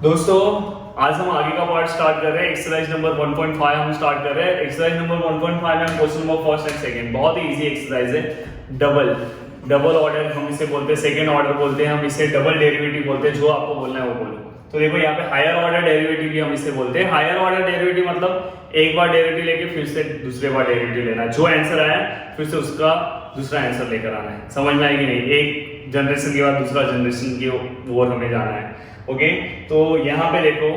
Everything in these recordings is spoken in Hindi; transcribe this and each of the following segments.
दोस्तों आज हम आगे का पार्ट स्टार्ट कर रहे हैं। एक्सरसाइज नंबर 1.5 हम स्टार्ट कर रहे हैं। एक्सरसाइज नंबर 1.5 में question number first and second बहुत ही इजी एक्सरसाइज है। डबल ऑर्डर हम इसे बोलते हैं, सेकंड ऑर्डर बोलते हैं, हम इसे डबल डेरिवेटिव बोलते हैं। जो आपको बोलना है वो बोलो। तो देखो यहाँ पे हायर ऑर्डर डेरिवेटिव भी हम इसे बोलते हैं। हायर ऑर्डर डेरिवेटिव मतलब एक बार डेरिवेटिव लेके फिर से दूसरे बार डेरिवेटिव लेना, जो आंसर आया फिर से उसका दूसरा आंसर लेकर आना है। समझ में आएगी नहीं? एक जनरेशन के बाद दूसरा जनरेशन की ओर हमें जाना है। ओके, तो यहाँ पे देखो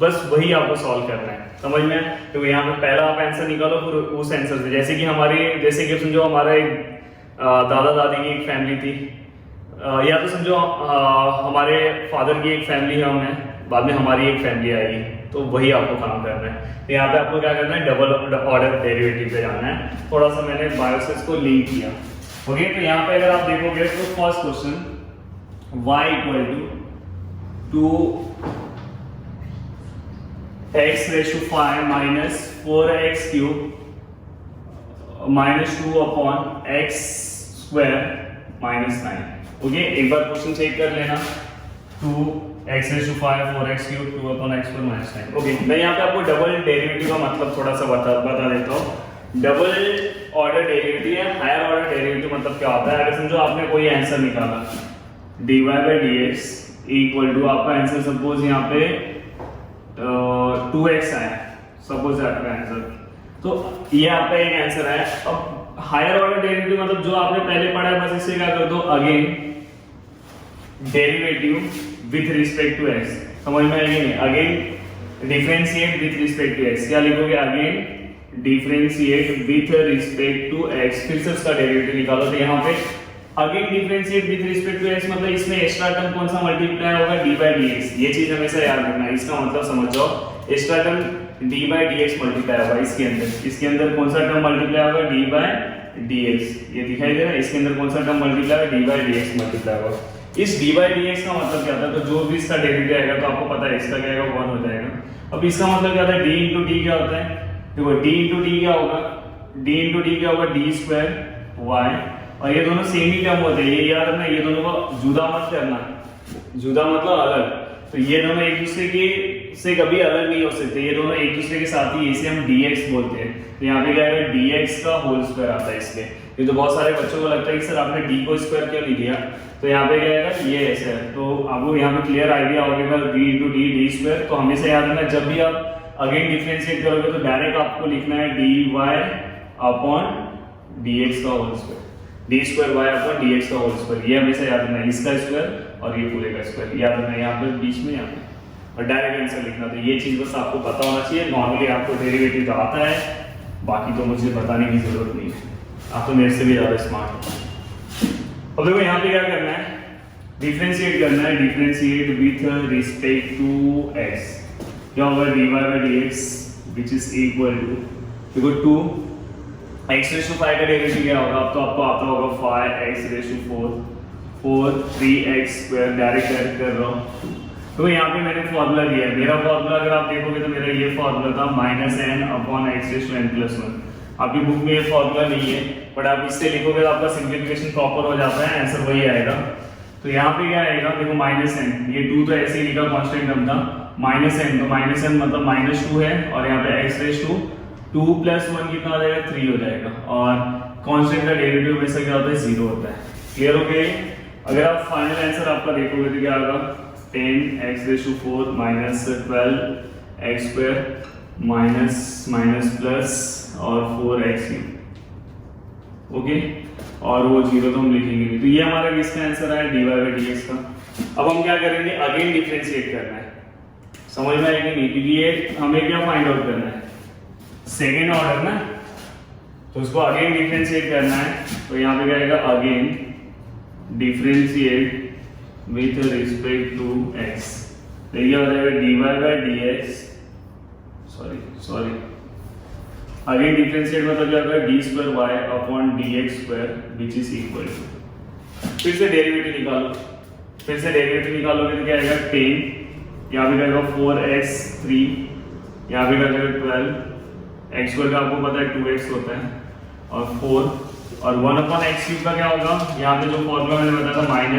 बस वही आपको सॉल्व करना है, समझ में? तो यहाँ पे पहला आप आंसर निकालो, फिर उस आंसर से जैसे कि समझो हमारा एक दादा दादी की एक फैमिली थी, या तो समझो हमारे फादर की एक फैमिली है, हमें बाद में हमारी एक फैमिली आएगी, तो वही आपको काम करना है। तो यहाँ पे आपको क्या करना है, डबल ऑर्डर डेरिवेटिव पे जाना है। थोड़ा सा मैंने बायोसेस को लिंक किया। ओके, तो यहाँ पे अगर आप देखोगे तो first question y equal to 2x⁵ minus 4x cube minus 2 upon x square minus 9। Okay, एक बार क्वेश्चन चेक कर लेना। 2x⁵ 4x cube 2 upon x square minus 9। Okay, मैं यहाँ पे आपको डबल डेरिवेटिव का मतलब थोड़ा सा बता देता हूँ। डबल ऑर्डर डेरिवेटिव या हायर ऑर्डर डेरिवेटिव मतलब क्या होता है? अगर समझो आपने कोई आंसर निकाला dy/dx इक्वल टू आपका आंसर सपोज यहाँ पे 2x आया, सपोज आपका आंसर, तो ये आपका एक आंसर है। अब हायर ऑर्डर डेरिवेटिव मतलब जो आपने पहले पढ़ा है, बस इससे क्या कर दो, again derivative with respect to x। समझ में आएगी नहीं? Again differentiate with respect to x। क्या लिखोगे? Again differentiate with respect to x, फिर से उसका डेरिवेटिव निकालो। तो यहाँ पे again differentiate with respect to x मतलब इसमें एक्स्ट्रा टर्म कौन सा मल्टीप्लाई होगा? d/dx। ये चीज हमेशा याद रखना है। इसका मतलब समझ जाओ, एक्स्ट्रा टर्म d/dx मल्टीप्लाई होगा इसके अंदर कौन सा टर्म मल्टीप्लाई होगा? d/dx। ये दिखाई दे रहा है? इसके अंदर कौन सा टर्म मल्टीप्लाई होगा? d/dx मल्टीप्लाई होगा। इस d/dx का मतलब क्या था? तो जो भी इसका डेरिवेटिव आएगा तो आपको पता है इसका क्या आएगा, 1 हो जाएगा। अब इसका मतलब क्या था? d × d क्या होता है? देखो d × d क्या होगा? d × d क्या होगा? d² y, और ये दोनों सेम ही टर्म होते हैं, ये याद रखना। ये दोनों को जुदा मत करना, जुदा मतलब अलग। तो ये दोनों एक दूसरे के से कभी अलग नहीं हो सकते, ये दोनों एक दूसरे के साथ ही, इसे हम dx बोलते हैं। तो यहाँ पे क्या है, dx का होल स्क्वायर आता है इसलिए। ये तो बहुत सारे बच्चों को लगता है कि सर आपने d को स्क्वायर क्यों नहीं दिया, तो यहाँ पे क्या है, ये ऐसे है। तो आपको यहाँ पे क्लियर आइडिया हो गया d × d d²। तो हमेशा याद रखना, जब भी आप अगेन डिफरेंशिएट करोगे तो डायरेक्ट आपको लिखना है dy अपॉन dx का whole square, d² y upon dx का होल स्क्वायर। ये हमेशा याद रखना है, इसका स्क्वायर और ये पूरे का स्क्वायर याद रखना है यहाँ पे बीच में, यहाँ पे, और डायरेक्ट आंसर लिखना। तो ये चीज बस आपको पता होना चाहिए। नॉर्मली आपको डेरिवेटिव तो आता है, बाकी तो मुझे बताने की जरूरत नहीं है, आप तो मेरे से भी ज्यादा स्मार्ट हो। अब देखो यहाँ पे क्या करना है, डिफरेंशिएट करना है। Differentiate with respect to x, क्या होगा? dy/dx which is equal to, देखो 2x⁵ का डेरिवेटिव क्या होगा? अब तो आपको आता होगा 5x⁴ 3x²। डायरेक्ट कर रहा हूँ। तो यहाँ पे मैंने फॉर्मूला दिया है। मेरा फॉर्मूला अगर आप देखोगे तो मेरा ये फॉर्मूला था -n/x⁴n+1। आपकी बुक में ये फॉर्मूला नहीं है, बट आप इससे लिखोगे तो आपका सिंप्लीफिकेशन प्रॉपर हो जाता है, आंसर वही आएगा। तो यहाँ पे क्या आएगा? देखो -n, ये 2 तो ऐसे ही लिखा, कांस्टेंट टर्म था। -n, तो -n मतलब -2 है, और यहाँ पे x⁴2 + 1 कितना हो जाएगा? 3 हो जाएगा। और कांस्टेंट का डेरिवेटिव हमेशा क्या होता है? 0 होता है। क्लियर हो गया? अगर आप फाइनल आंसर आपका देखोगे तो क्या होगा? 10x⁴ minus 12x² minus plus और 4x। ओके, और वो 0 तो हम लिखेंगे नहीं। तो ये हमारा किसका आंसर है? dy/dx का। अब हम क्या करेंगे? अगेन डिफरेंशिएट करना है। समझ में आएगी नहीं? क्योंकि ये हमें क्या फाइंड आउट करना है, सेकेंड ऑर्डर ना, तो उसको अगेन डिफरेंशिएट करना है। तो यहाँ पे क्या आएगा? Again differentiate with respect to x। तो ये हो जाएगा dy/dx, सॉरी अगेन डिफरेंशिएट मतलब क्या होगा? d² y upon dx² which is equal to, फिर से डेरिवेटिव निकालो। फिर से डेरिवेटिव निकालोगे तो क्या आएगा? 10, यहाँ पे आएगा 4x3, यहाँ पे आएगा 12, x² का आपको पता है 2x होता है, और 4 और 1/x³ का क्या होगा? यहाँ पे जो फॉर्मूला मैंने बताया था -n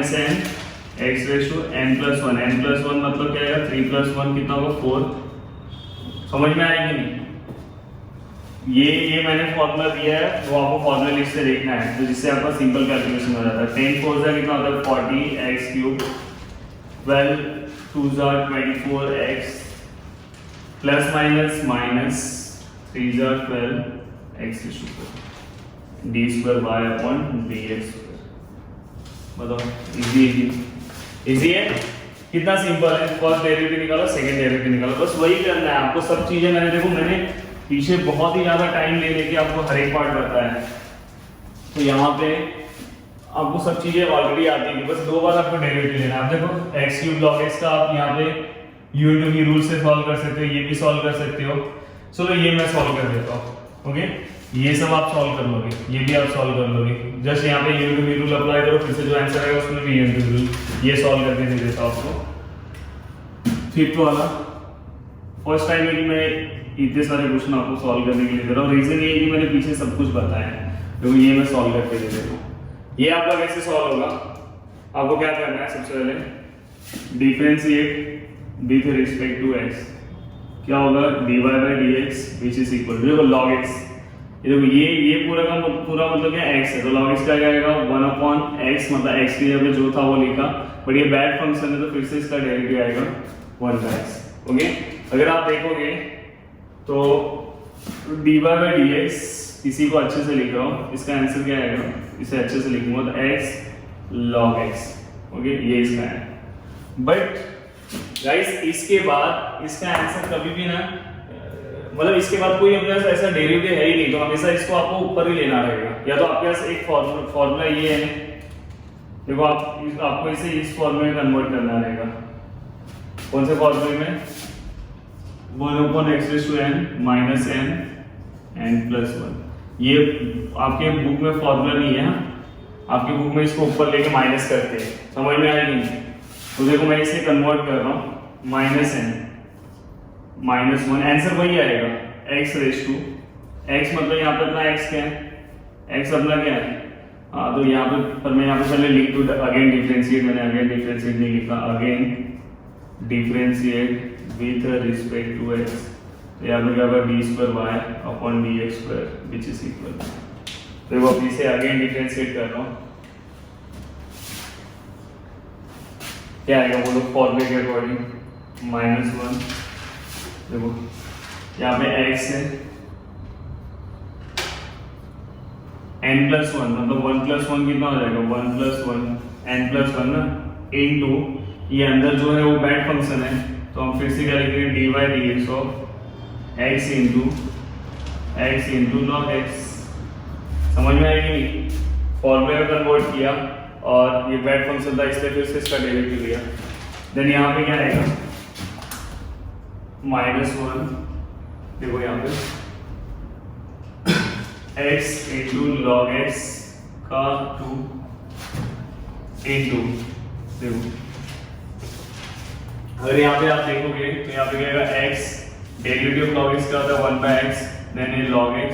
x⁴n+1 n+1 मतलब क्या है? जाएगा 3 + 1 कितना होगा 4। समझ में आएगी नहीं? ये मैंने फॉर्मूला दिया है, वो आपको फॉर्मूला लिस्ट से देखना है, तो जिससे आपका सिंपल कैलकुलेशन हो जाता है। 10 4 जा कितना होता है 40x³ 12 2 जा 24x प्लस माइनस माइनस 3 जा 12x² d²y/dx²। बताओ इजी है? कितना सिंपल है। फर्स्ट डेरिवेटिव निकालो, सेकंड डेरिवेटिव निकालो, बस वही करना है आपको। सब चीजें मैंने पीछे बहुत ही ज्यादा टाइम ले लेके आपको हर एक पार्ट बताया है, तो यहाँ पे आपको सब चीजें ऑलरेडी आती है, बस 2 बार आपको डेरिवेटिव लेना है। आप देखो x³ log x का आप यहाँ पे u × v रूल से सॉल्व कर सकते हो, ये भी सॉल्व कर सकते हो। चलो ये मैं सॉल्व कर देता हूँ। ओके, ये सब आप सॉल्व कर लोगे, ये भी आप सॉल्व कर लोगे। जस्ट यहाँ पे u × v रूल अप्लाई करो, फिर से जो आंसर आएगा उसमें भी u × v रूल, ये सॉल्व करके दे देता हूँ आपको। फिफ्थ वाला फर्स्ट टाइम है कि मैं इतने सारे क्वेश्चन आपको सॉल्व करने के लिए दे रहा हूँ। रीजन ये है कि मैंने पीछे सब कुछ बताया है, तो ये मैं सॉल्व करके दे देता हूँ। ये आपका कैसे सॉल्व होगा, आपको क्या करना है, सबसे पहले differentiate with respect to x। क्या होगा dy/dx which is equal to देखो log x। ये देखो ये पूरा का पूरा मतलब क्या x है, तो log x क्या आएगा 1/x, मतलब x की जगह जो था वो लिखा, बट ये बैड फंक्शन है तो फिर से इसका डेरिवेटिव आएगा 1/x। ओके, अगर आप देखोगे तो dy/dx इसी को अच्छे से लिख रहा हूँ, इसका आंसर क्या आएगा, इसे अच्छे से लिखूंगा तो x log x। ओके, ये इसका है। बट गाइस इसके बाद इसका आंसर कभी भी ना, मतलब इसके बाद कोई अपने पास ऐसा डेरिवेटिव है ही नहीं, तो हमेशा इसको आपको ऊपर ही लेना रहेगा। या तो आपके पास एक फॉर्मूला ये है, देखो आपको इसे इस फॉर्मूले में कन्वर्ट करना रहेगा। कौन से फॉर्मूले में? 1/x⁻n - n+1। ये आपके बुक में फॉर्मूला नहीं है, आपके बुक में इसको ऊपर लेके माइनस करते हैं, समझ में आएगी नहीं? तो देखो मैं इसे कन्वर्ट कर रहा हूँ -n -1, आंसर वही आएगा x⁻⁴ x मतलब यहाँ पे अपना x क्या है, x अपना क्या है, तो यहाँ पे पर मैं यहाँ पे पहले लिख दूँ अगेन डिफरेंशिएट, मैंने अगेन डिफरेंशिएट नहीं लिखा, again differentiate with respect to x। तो यहाँ पे क्या होगा d²y/dx² which is equal। देखो अब इसे अगेन डिफरेंशिएट कर रहा हूँ, क्या आएगा बोलो फॉर्मूले के अकॉर्डिंग -1। देखो यहाँ पे x है n+1, मतलब 1+1 कितना हो जाएगा 1+1 n+1 ना इनटू ये अंदर जो है वो बैड फंक्शन है, तो हम फिर से क्या लिखेंगे dy/dx of x × log x। समझ में आएगी नहीं? फॉर्मूले में कन्वर्ट किया और ये बैड फंक्शन था इसलिए फिर से इसका डेरिवेटिव लिया। देन यहाँ पे क्या आएगा -1, देखो यहाँ पे x × log x का 2 इनटू, देखो अगर यहाँ पे आप देखोगे तो यहाँ पे क्या आएगा x derivative of log x क्या होता है 1/x, देन ये log x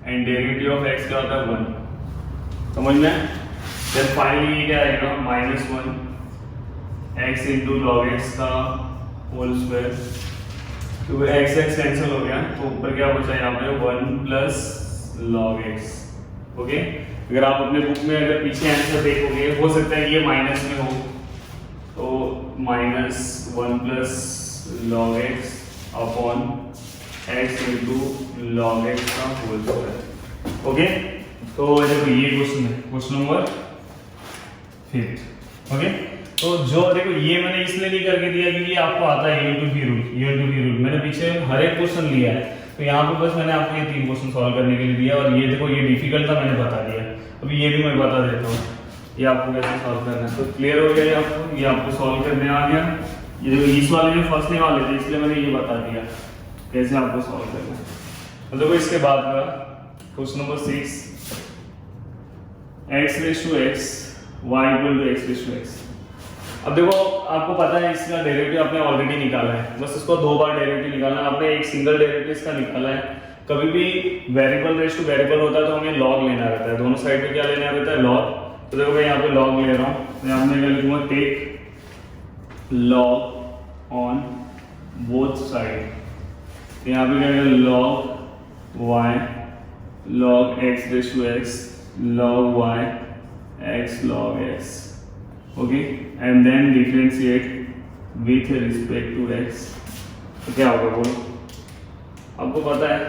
and derivative of x क्या होता है 1। समझ में? देन फाइनली ये क्या आएगा -1 x × log x का होल स्क्वायर, क्योंकि x कैंसिल हो गया तो ऊपर क्या बचा यहाँ पे 1 + log x। ओके, अगर आप अपने बुक में अगर पीछे आंसर देखोगे हो सकता है ये माइनस में हो, तो -1 + log x upon x × log x का होल स्क्वायर। ओके, तो देखो ये क्वेश्चन है, क्वेश्चन नंबर 5। ओके, तो जो देखो ये मैंने इसलिए नहीं करके दिया क्योंकि आपको आता है u × v रूल, मैंने पीछे हर एक क्वेश्चन लिया है, तो यहाँ पे बस मैंने आपको ये 3 क्वेश्चन सॉल्व करने के लिए दिया, और ये देखो ये डिफिकल्ट था मैंने बता दिया। अभी ये भी मैं बता देता हूँ ये आपको कैसे सॉल्व करना है, तो क्लियर हो गया आपको, ये आपको सॉल्व करने आ गया। ये देखो इस वाले में फंसने वाले थे इसलिए मैंने ये बता दिया कैसे आपको सॉल्व करना है। तो देखो इसके बाद का question number 6, x⁻x y = x⁻x। अब देखो आपको पता है इसका डेरिवेटिव आपने ऑलरेडी निकाला है, बस इसको 2 बार डेरिवेटिव निकालना है। आपने एक सिंगल डेरिवेटिव इसका निकाला है। कभी भी वेरिएबल रेस टू वेरिएबल होता है तो हमें लॉग लेना रहता है, दोनों साइड पे क्या लेना रहता है लॉग। तो देखो मैं यहाँ पे लॉग ले रहा हूँ, यहाँ पे क्या लिखूंगा take log on both side. यहाँ पे क्या आएगा log y log x raise to x log y x log x, okay, and then differentiate with respect to x। तो क्या होगा बोलो, आपको पता है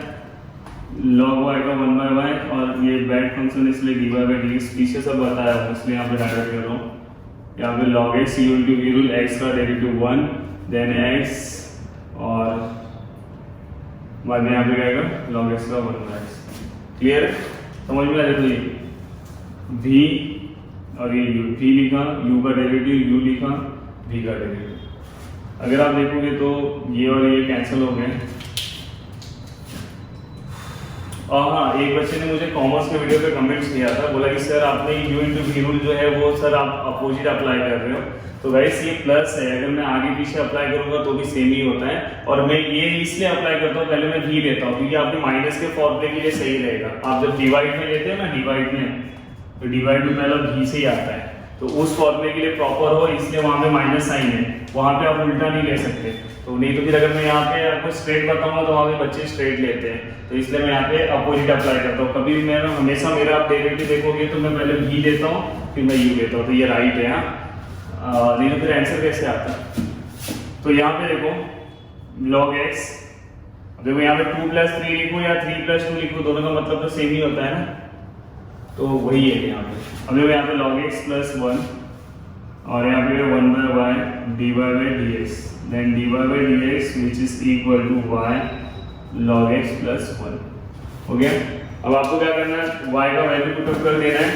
log y का 1/y और ये बैड फंक्शन इसलिए dy/dx पीछे सब बताया है, इसलिए यहाँ पे डायरेक्ट कर रहा हूँ। यहाँ पे log x u rule x का डेरिवेटिव 1 देन x और बाद में यहाँ पे क्या आएगा log x का 1/x। क्लियर है, समझ में आ जाए। तो ये v और ये u, v लिखा, u का डेरिवेटिव u लिखा, v का डेरिवेटिव। अगर आप देखोगे तो ये और ये कैंसिल हो गए। और हाँ, एक बच्चे ने मुझे कॉमर्स के वीडियो पे कमेंट्स किया था, बोला कि सर आपने u इंटू v रूल जो है वो सर आप अपोजिट अप्लाई कर रहे हो। तो गाइस ये प्लस है, अगर मैं आगे पीछे अप्लाई करूंगा तो भी सेम ही होता है। और मैं ये इसलिए अप्लाई करता हूँ, पहले मैं v लेता हूँ क्योंकि आपके माइनस के फॉर्मूले के लिए सही रहेगा। आप जब डिवाइड में लेते हैं ना, डिवाइड में, तो डिवाइड में पहला v से ही आता है, तो उस फॉर्मूले के लिए प्रॉपर हो, इसलिए वहाँ पे माइनस साइन है, वहाँ पे आप उल्टा नहीं ले सकते। तो नहीं तो फिर अगर मैं यहाँ पे आपको स्ट्रेट बताऊंगा तो वहाँ पे बच्चे स्ट्रेट लेते हैं, तो इसलिए मैं यहाँ पे अपोजिट अप्लाई करता हूँ। कभी भी मैं हमेशा मेरा आप डेरिवेटिव देखोगे तो मैं पहले v लेता हूँ फिर मैं u लेता हूँ, तो ये राइट है। हाँ, नहीं तो फिर आंसर कैसे आता है। तो यहाँ पे देखो log x, देखो यहाँ पे 2 + 3 लिखो या 3 + 2 लिखो, दोनों का मतलब तो सेम ही होता है ना, तो वही है यहाँ पे। अब देखो यहाँ पे log x + 1 और यहाँ पे 1/y dy/dx, then dy/dx which is equal to y log x + 1, हो गया। अब आपको क्या करना है, y का वैल्यू पुट कर देना है,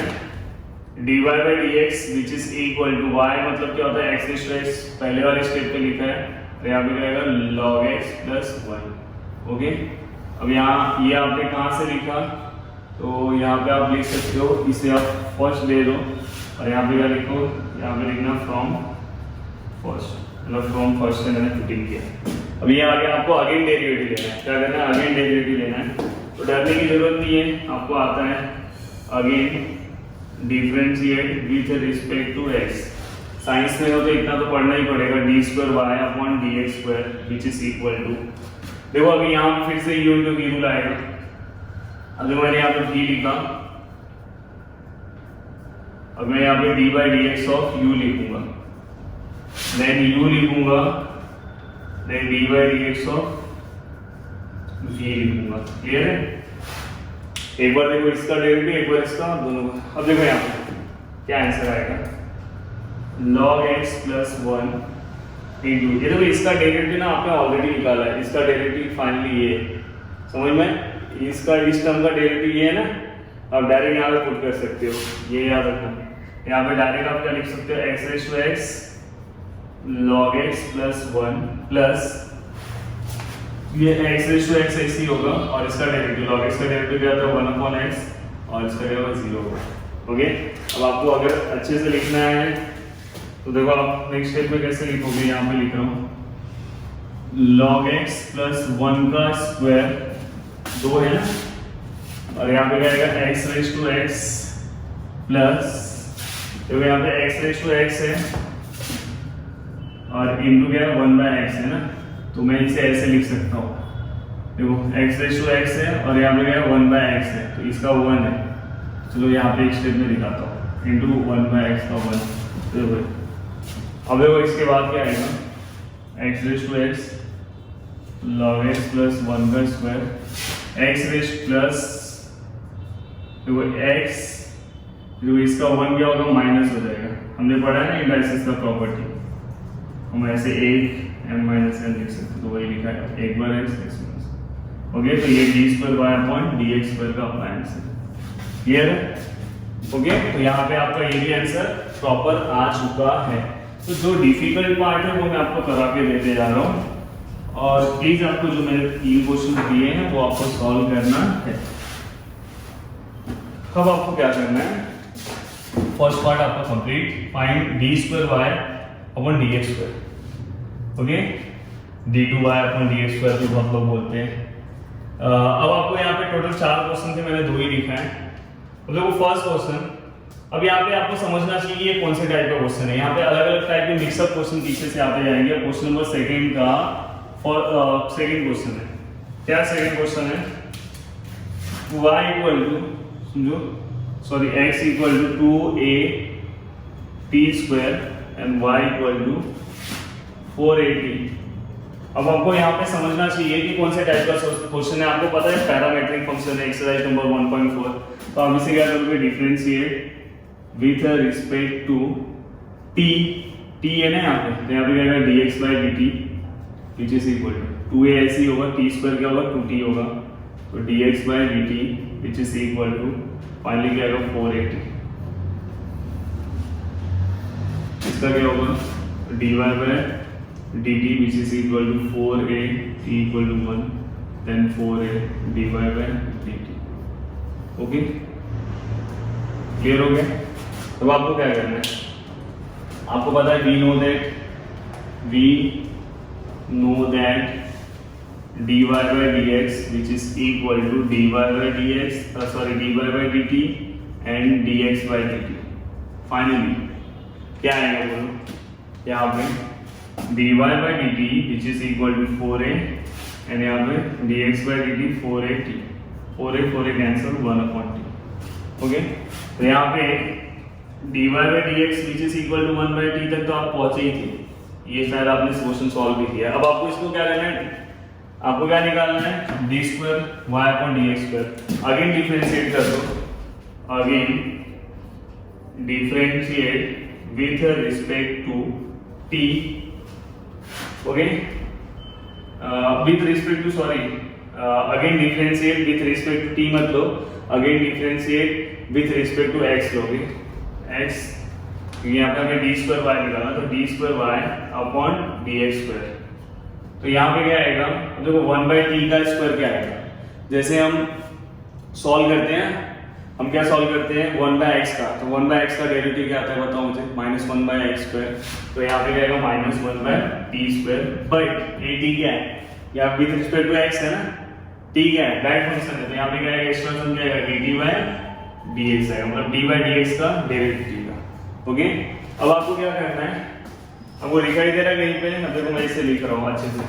dy/dx which is equal to y मतलब क्या होता है x रेज़ टू x, पहले वाले स्टेप पे लिखा है, तो यहाँ पे क्या आएगा log x + 1, ओके। अब यहाँ ये आपने कहाँ से लिखा, तो यहाँ पे आप लिख सकते हो, इसे आप फर्स्ट दे दो और यहाँ पे क्या लिखो, यहाँ पे लिखना फ्रॉम फर्स्ट, मतलब फ्रॉम फर्स्ट से मैंने पुटिंग किया। अब ये आगे आपको अगेन डेरिवेटिव लेना है, क्या करना है अगेन डेरिवेटिव लेना है, तो डरने की जरूरत नहीं है, आपको आता है again differentiate with respect to x। Science में हो तो इतना तो पढ़ना ही पड़ेगा, d2y/dx² which is equal to, देखो अभी यहाँ फिर से u इंटू v रूल आएगा। अगर मैंने यहाँ पे v लिखा, अब मैं यहाँ पे d/dx ऑफ u लिखूंगा, देन u लिखूंगा, देन d/dx ऑफ v लिखूंगा। क्लियर है, एक बार देखो इसका डेरिवेटिव, एक बार इसका, दोनों का। अब देखो यहाँ पे क्या आंसर आएगा, log x + 1 इंटू, ये देखो इसका डेरिवेटिव ना आपने ऑलरेडी निकाला है, इसका डेरिवेटिव फाइनली ये समझ में, इसका इस टर्म का डेरिवेटिव ये है ना, आप डायरेक्ट यहाँ पे पुट कर सकते हो, ये याद रखना। यहाँ पे डायरेक्ट आप क्या लिख सकते हो, x raise to x log x + 1 plus ये x रेज़ टू x ऐसे ही होगा और इसका डेरिवेटिव log x का डेरिवेटिव क्या था 1/x और इसका क्या होगा 0 होगा, ओके। अब आपको अगर अच्छे से लिखना है तो देखो आप नेक्स्ट स्टेप में कैसे लिखोगे, यहाँ पे लिख रहा हूँ log x + 1 का स्क्वायर 2 है ना, और यहाँ पे क्या आएगा x raise to x plus, देखो यहाँ पे x रेज़ टू x है और इनटू क्या है 1/x है ना, तो मैं इसे ऐसे लिख सकता हूँ, देखो x रेज़ टू x है और यहाँ पे क्या है 1/x है, तो इसका 1 है। चलो यहाँ पे एक स्टेप में दिखाता हूँ, इनटू 1/x का 1, देखो अब देखो इसके बाद क्या आएगा, x raise to x log x + 1 का स्क्वायर, x रेज़ प्लस देखो x, देखो इसका 1 क्या होगा माइनस हो जाएगा, हमने पढ़ा है ना इंडाइसिस का प्रॉपर्टी, हम ऐसे 1 m - n लिख सकते, तो वही लिखा है 1/x ओके। तो ये d2y/dx² का अपना आंसर, क्लियर है, ओके। तो यहाँ पे आपका ये भी आंसर प्रॉपर आ चुका है। तो जो डिफिकल्ट पार्ट है वो मैं आपको करा के देते जा रहा हूँ, और प्लीज आपको जो मैंने 3 क्वेश्चन दिए हैं वो आपको सॉल्व करना है। अब आपको क्या करना है, फर्स्ट पार्ट आपका complete, find d2y/dx², okay, d2y/dx² भी बहुत लोग बोलते हैं। अब आपको यहाँ पे टोटल 4 क्वेश्चन थे, मैंने 2 ही लिखा है। तो देखो फर्स्ट क्वेश्चन, अब यहाँ पे आपको समझना चाहिए कि ये कौन से टाइप का क्वेश्चन है। यहाँ पे अलग अलग टाइप के मिक्सअप क्वेश्चन पीछे से आते जाएंगे। क्वेश्चन नंबर 2 का और सेकंड क्वेश्चन है, क्या सेकंड क्वेश्चन है, y इक्वल टू समझो sorry x equal to 2at square and y equal to 4at। अब आपको यहाँ पे समझना चाहिए कि कौन से टाइप का क्वेश्चन है। आपको पता है पैरामेट्रिक फंक्शन है, एक्सरसाइज नंबर 1.4, तो आप इसे क्या करोगे, differentiate with respect to t, t है ना यहाँ पे, तो यहाँ पे क्या होगा dx by dt which is equal to 2a ऐसे होगा, t स्क्वायर क्या होगा 2t होगा, तो dx by dt which is equal to finally क्या होगा 4at। इसका क्या होगा dy by dt which is equal to 4at equal to 1 then 4a dy by dt। Okay, clear हो गया। तो आपको क्या करना है, आपको पता है we know that dy by dx which is equal to dy by dx dy by dt and dx by dt। Finally क्या आएगा बोलो, यहाँ पे dy by dt which is equal to 4a and यहाँ पे dx by dt 4at, 4a cancel 1/t। Okay, तो यहाँ पे dy by dx which is equal to 1/t तक तो आप पहुंचे ही थे, ये शायद आपने क्वेश्चन सॉल्व भी किया। अब आपको इसको क्या करना है, आपको क्या निकालना है, d square y upon dx square. Again differentiate कर दो, again differentiate with respect to t। Okay, with respect to sorry again differentiate with respect to t मत लो, again differentiate with respect to x लोगे, x यहाँ पे हमें d स्क्वायर y निकालना, तो d square y upon dx square. तो यहाँ पे क्या आएगा, देखो 1/t का स्क्वायर क्या आएगा, जैसे हम सॉल्व करते हैं, हम क्या सॉल्व करते हैं 1/x का, तो 1/x का डेरिवेटिव क्या आता है बताओ मुझे, -1/x स्क्वायर। तो यहाँ पे क्या आएगा -1/t स्क्वायर, बट at क्या है, यहाँ विद रिस्पेक्ट टू x है ना, t क्या है दैट फंक्शन है, तो यहाँ पे क्या आएगा एक्सप्रेशन क्या आएगा at/dx आएगा, मतलब d/dx का डेरिवेटिव का। ओके, अब आपको क्या करना है, आपको दिखाई दे रहा है कहीं पे, देखो मैं इसे लिख रहा हूँ अच्छे से,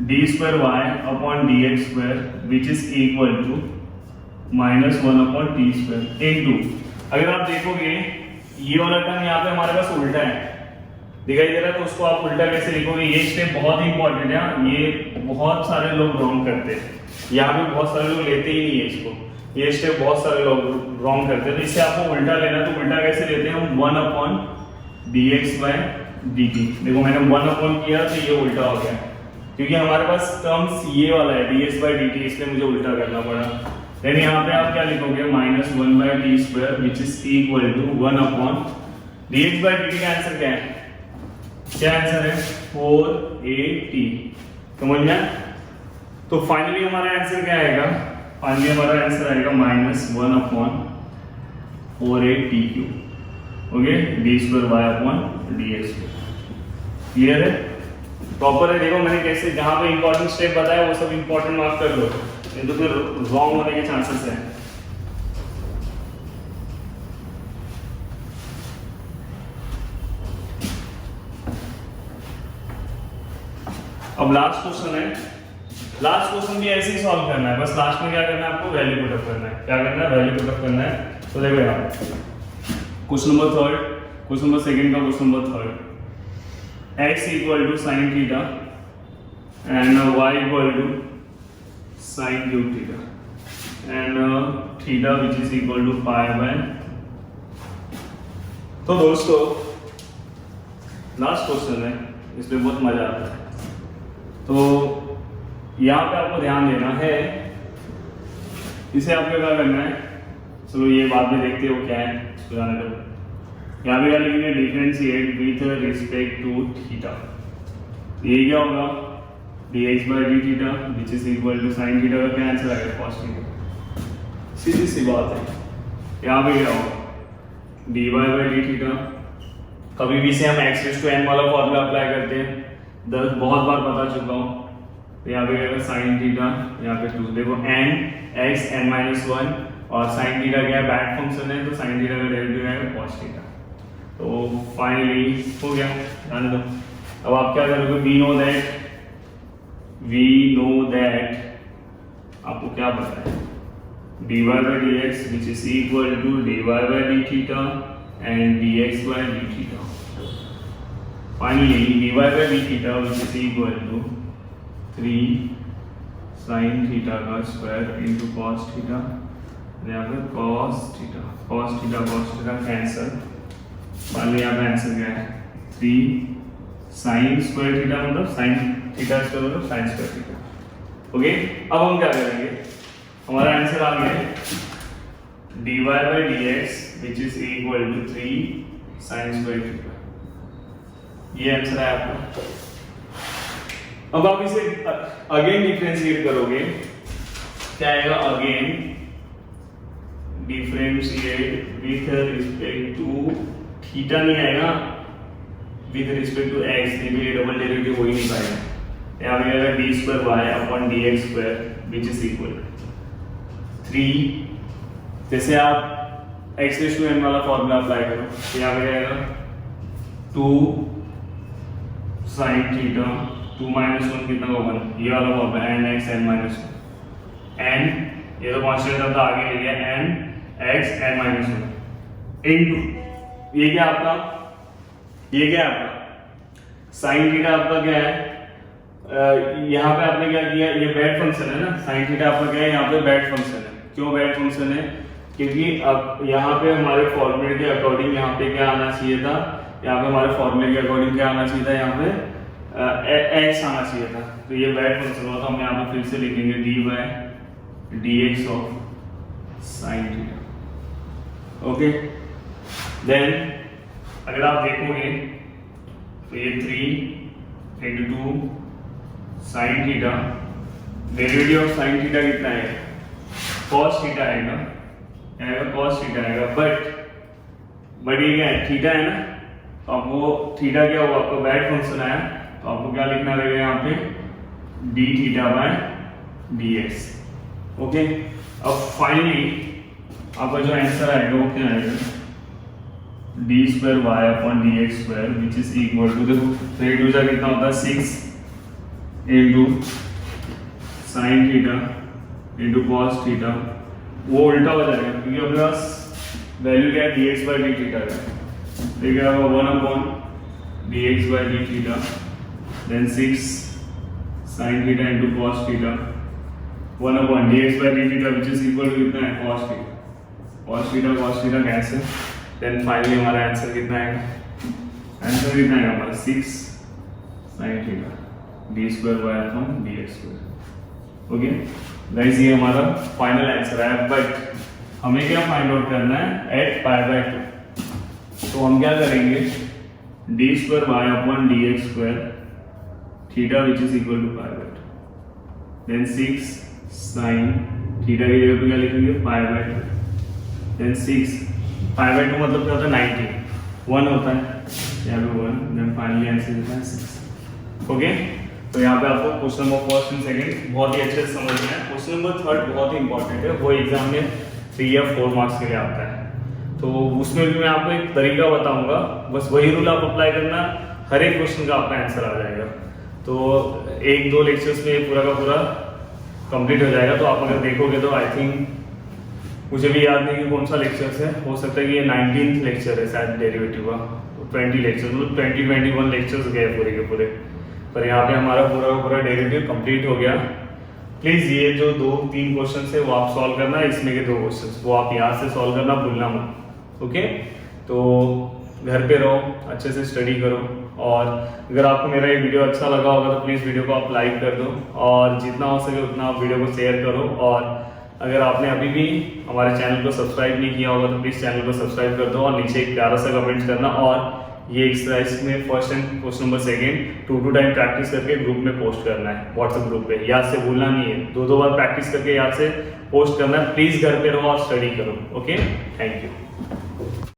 d square y upon dx square which is equal to -1 upon t square into, अगर आप देखोगे ये वाला टर्म यहाँ पे हमारे पास उल्टा है, दिखाई दे रहा है, तो उसको आप उल्टा कैसे लिखोगे, ये स्टेप बहुत ही इंपॉर्टेंट है, ये बहुत सारे लोग रॉन्ग करते हैं, यहाँ पे बहुत सारे लोग लेते ही नहीं है इसको, ये स्टेप बहुत सारे लोग रॉन्ग करते हैं। तो इससे आपको उल्टा लेना, तो उल्टा कैसे लेते हैं हम 1 अपॉन dx by dt। देखो मैंने 1 अपॉन किया तो ये उल्टा हो गया, क्योंकि हमारे पास टर्म्स ये वाला है dx by dt, इसलिए मुझे उल्टा करना पड़ा। देन यहाँ पे आप क्या लिखोगे -1/t square which is equal to 1 upon dx by dt का आंसर क्या है, क्या आंसर है 4at। समझ में, तो फाइनली हमारा आंसर क्या आएगा, फाइनली हमारा आंसर आएगा -1 upon 4at3। Okay, d square y upon dx। Clear है, प्रॉपर है। देखो मैंने कैसे जहां पे इंपॉर्टेंट स्टेप बताया वो सब इंपॉर्टेंट मार्क कर लो, नहीं तो फिर रॉन्ग होने के चांसेस हैं। अब लास्ट क्वेश्चन है, लास्ट क्वेश्चन भी ऐसे ही सॉल्व करना है, बस लास्ट में क्या करना है आपको वैल्यू पुट अप करना है। क्या करना है, वैल्यू पुट अप करना है। तो देखो यहाँ question number third, question number second का question number third, x equal to sine theta and y equal to sine cube theta and theta which is equal to pi by. तो दोस्तों लास्ट क्वेश्चन है, इसमें बहुत मजा आता है। तो यहाँ पे आपको ध्यान देना है, इसे आपको क्या करना है, चलो ये बाद में देखते हो क्या है, इसको जाने दो। यहाँ पे क्या लिखेंगे, differentiate with respect to theta. ये क्या होगा, dx by d theta which is equal to sine theta का क्या आंसर आएगा, cos थीटा। सीधी सी बात है। यहाँ पे क्या होगा, dy by d थीटा। कभी भी से हम x raised to n वाला फॉर्मूला अप्लाई करते हैं, बहुत बार बता चुका हूँ। तो यहाँ पे क्या साइन थीटा, यहाँ पे 2, देखो n x n-1 और साइन थीटा क्या है, बैक फंक्शन है, तो साइन थीटा का डेरिवेटिव आएगा cos थीटा। तो फाइनली हो गया, ध्यान दो। अब आप क्या करोगे, we know that we know that, आपको क्या पता है, dy by dx which is equal to dy by d theta and dx by d theta. Finally, dy by d theta which is equal to 3 sin theta का स्क्वायर into cos theta, यहाँ पे cos theta कैंसल। फाइनली यहाँ पे आंसर क्या है, 3 sin स्क्वायर थीटा मतलब sin थीटा स्क्वायर मतलब sin स्क्वायर थीटा। ओके, अब हम क्या करेंगे, हमारा आंसर आ गया है dy by dx which is equal to 3 sin square theta. ये आंसर है आपका। अब आप इसे अगेन डिफरेंशिएट करोगे, क्या आएगा, again differentiate with respect to theta नहीं आएगा, विथ रिस्पेक्ट टू एक्स, ये डबल डेरिवेटिव हो ही नहीं पाएगा। यहाँ पे आएगा D square Y upon D X square which is equal 3, जैसे आप एक्स रेस टू एन वाला फॉर्मूला अप्लाई करो, तो यहाँ पे आएगा 2 साइन थीटा 2 माइनस 1 कितना होगा 1, ये वाला formula N X N minus 1, N ये तो कॉन्स्टेंट था आगे ले लिया, N X N minus 1 into ये क्या आपका साइन थीटा आपका क्या है, यहाँ पे आपने क्या किया, ये बेड फंक्शन है ना, साइन थीटा आपका क्या है, यहाँ पे बेड फंक्शन है। क्यों बेड फंक्शन है, क्योंकि अब यहाँ पे हमारे फॉर्मूले के अकॉर्डिंग यहाँ पे क्या आना चाहिए था, यहाँ पे हमारे फॉर्मूले के अकॉर्डिंग क्या आना चाहिए था, यहाँ पे एक्स आना चाहिए था, तो ये बेड फंक्शन हुआ, तो हम यहाँ पे फिर से लिखेंगे D by D X of sine theta. Okay, then अगर आप देखोगे तो ये 3 into 2 sine theta, derivative of sine theta कितना है, cos थीटा आएगा, cos थीटा आएगा, बट ये क्या है, थीटा है ना, तो आपको थीटा क्या होगा, आपको बेड फंक्शन आया, तो आपको क्या लिखना रहेगा यहाँ पे D theta by D X. Okay, अब फाइनली आपका जो आंसर आएगा वो क्या आएगा, D square Y upon D X square which is equal to, देखो 3 टू जा कितना होता है 6 into sine theta into cos theta, वो उल्टा हो जाएगा क्योंकि अपने पास वैल्यू क्या है D X by D theta का, तो क्या होगा 1 अपॉन D X by D theta, then 6 sine theta into cos theta, 1 अपॉन D X by D theta which is equal to कितना है cos theta cancel, then finally हमारा आंसर कितना आएगा, हमारा 6 sine theta D square Y upon D X square. Okay guys, ये हमारा फाइनल आंसर है, बट हमें क्या फाइंड आउट करना है एट पाई बाय 2, तो हम क्या करेंगे, D square Y upon D X square theta which is equal to pi by 2, then 6 sine theta की जगह पे क्या लिखेंगे pi by 2, then 6 pi by 2 मतलब क्या होता है 90, 1 होता है यहाँ पे 1, देन फाइनली आंसर होता है 6। ओके, तो यहाँ पे आपको question number first and second बहुत ही अच्छे से समझना है। क्वेश्चन नंबर थर्ड बहुत ही इंपॉर्टेंट है, वो एग्जाम में 3 या 4 मार्क्स के लिए आता है, तो उसमें भी मैं आपको एक तरीका बताऊंगा, बस वही रूल आप अप्लाई करना, हर एक क्वेश्चन का आपका आंसर आ जाएगा। तो 1-2 लेक्चर्स में पूरा का पूरा कंप्लीट हो जाएगा। तो आप अगर देखोगे तो आई थिंक, मुझे भी याद नहीं कि कौन सा लेक्चर्स है, हो सकता है कि ये 19th लेक्चर है शायद डेरिवेटिव का, 20 लेक्चर मतलब 20-21 लेक्चर्स गए पूरे के पूरे, पर यहाँ पे हमारा पूरा का पूरा डेरिवेटिव कंप्लीट हो गया। प्लीज ये जो 2-3 क्वेश्चन है वो आप सॉल्व करना, इसमें के 2 क्वेश्चन वो आप यहाँ से सॉल्व करना, भूलना मत। ओके, तो घर पे रहो, अच्छे से स्टडी करो, और अगर आपको मेरा ये वीडियो अच्छा लगा होगा तो प्लीज़ वीडियो को आप लाइक कर दो, और जितना हो सके उतना आप वीडियो को शेयर करो, और अगर आपने अभी भी हमारे चैनल को सब्सक्राइब नहीं किया होगा तो प्लीज़ चैनल को सब्सक्राइब कर दो, और नीचे एक प्यारा सा कमेंट करना, और ये एक्सरसाइज में first and question number second 2 time practice करके ग्रुप में पोस्ट करना है, व्हाट्सएप ग्रुप पे, याद से भूलना नहीं है, 2 बार प्रैक्टिस करके याद से पोस्ट करना है। प्लीज़ घर पे रहो और स्टडी करो। Okay, thank you.